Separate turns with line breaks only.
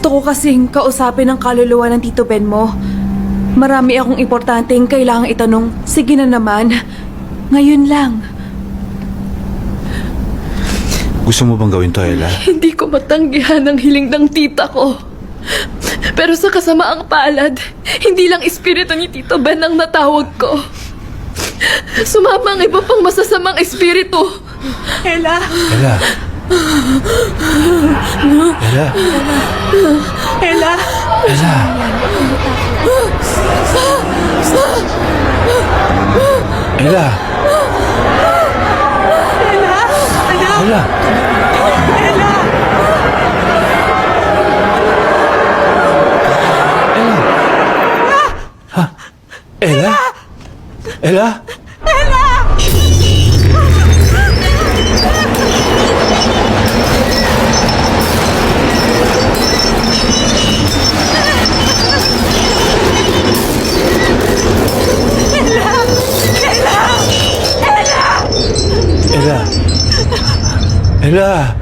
Gusto ko kasing kausapin ang kaluluwa ng Tito Ben mo. Marami akong importanteng kailangang itanong. Sige na naman. Ngayon lang.
Gusto mo bang gawin to, Ella?
Hindi ko matanggihan ang hiling ng tita ko. Pero sa kasamaang palad, hindi lang espiritu ni Tito Ben ang natawag ko. Sumama ang iba pang masasamang espiritu.
Ella!
Ella! Ella!
Ella!
Ella! Ella! Ella! Ella! Ella! Ella! Ella!